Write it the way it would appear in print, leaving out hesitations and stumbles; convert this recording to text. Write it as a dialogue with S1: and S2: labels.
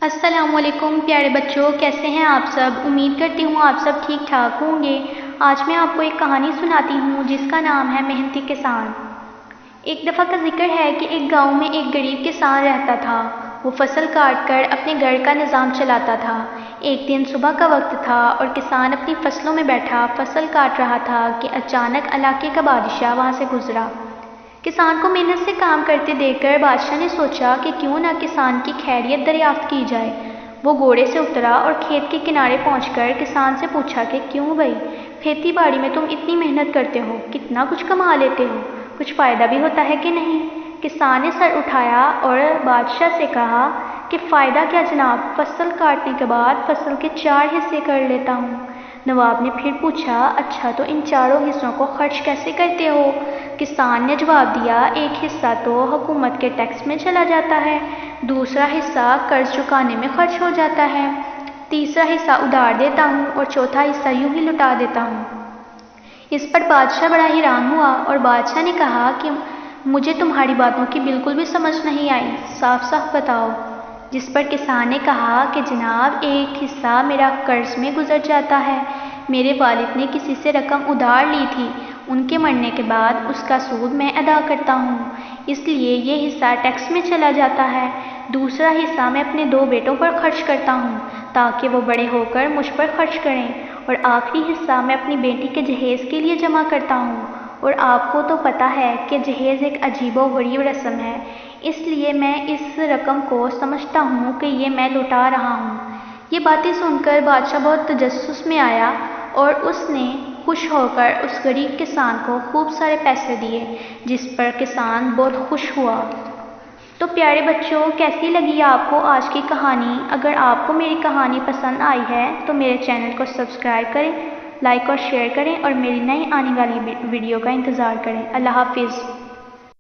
S1: السلام علیکم پیارے بچوں، کیسے ہیں آپ سب؟ امید کرتی ہوں آپ سب ٹھیک ٹھاک ہوں گے۔ آج میں آپ کو ایک کہانی سناتی ہوں جس کا نام ہے محنتی کسان۔ ایک دفعہ کا ذکر ہے کہ ایک گاؤں میں ایک غریب کسان رہتا تھا۔ وہ فصل کاٹ کر اپنے گھر کا نظام چلاتا تھا۔ ایک دن صبح کا وقت تھا اور کسان اپنی فصلوں میں بیٹھا فصل کاٹ رہا تھا کہ اچانک علاقے کا بادشاہ وہاں سے گزرا۔ کسان کو محنت سے کام کرتے دیکھ کر بادشاہ نے سوچا کہ کیوں نہ کسان کی خیریت دریافت کی جائے۔ وہ گھوڑے سے اترا اور کھیت کے کنارے پہنچ کر کسان سے پوچھا کہ کیوں بھائی، کھیتی باڑی میں تم اتنی محنت کرتے ہو، کتنا کچھ کما لیتے ہو، کچھ فائدہ بھی ہوتا ہے کہ نہیں؟ کسان نے سر اٹھایا اور بادشاہ سے کہا کہ فائدہ کیا جناب، فصل کاٹنے کے بعد فصل کے 4 حصے کر لیتا ہوں۔ نواب نے پھر پوچھا، اچھا تو ان 4 حصوں کو خرچ کیسے کرتے ہو؟ کسان نے جواب دیا، ایک حصہ تو حکومت کے ٹیکس میں چلا جاتا ہے، دوسرا حصہ قرض چکانے میں خرچ ہو جاتا ہے، تیسرا حصہ ادھار دیتا ہوں اور چوتھا حصہ یوں ہی لٹا دیتا ہوں۔ اس پر بادشاہ بڑا حیران ہوا اور بادشاہ نے کہا کہ مجھے تمہاری باتوں کی بالکل بھی سمجھ نہیں آئی، صاف صاف بتاؤ۔ جس پر کسان نے کہا کہ جناب، ایک حصہ میرا قرض میں گزر جاتا ہے۔ میرے والد نے کسی سے رقم ادھار لی تھی، ان کے مرنے کے بعد اس کا سود میں ادا کرتا ہوں، اس لیے یہ حصہ ٹیکس میں چلا جاتا ہے۔ دوسرا حصہ میں اپنے 2 بیٹوں پر خرچ کرتا ہوں تاکہ وہ بڑے ہو کر مجھ پر خرچ کریں، اور آخری حصہ میں اپنی بیٹی کے جہیز کے لیے جمع کرتا ہوں۔ اور آپ کو تو پتہ ہے کہ جہیز ایک عجیب و غریب رسم ہے، اس لیے میں اس رقم کو سمجھتا ہوں کہ یہ میں لوٹا رہا ہوں۔ یہ باتیں سن کر بادشاہ بہت تجسس میں آیا اور اس نے خوش ہو کر اس غریب کسان کو خوب سارے پیسے دیے، جس پر کسان بہت خوش ہوا۔ تو پیارے بچوں، کیسی لگی آپ کو آج کی کہانی؟ اگر آپ کو میری کہانی پسند آئی ہے تو میرے چینل کو سبسکرائب کریں، لائک اور شیئر کریں اور میری نئی آنے والی ویڈیو کا انتظار کریں۔ اللہ حافظ۔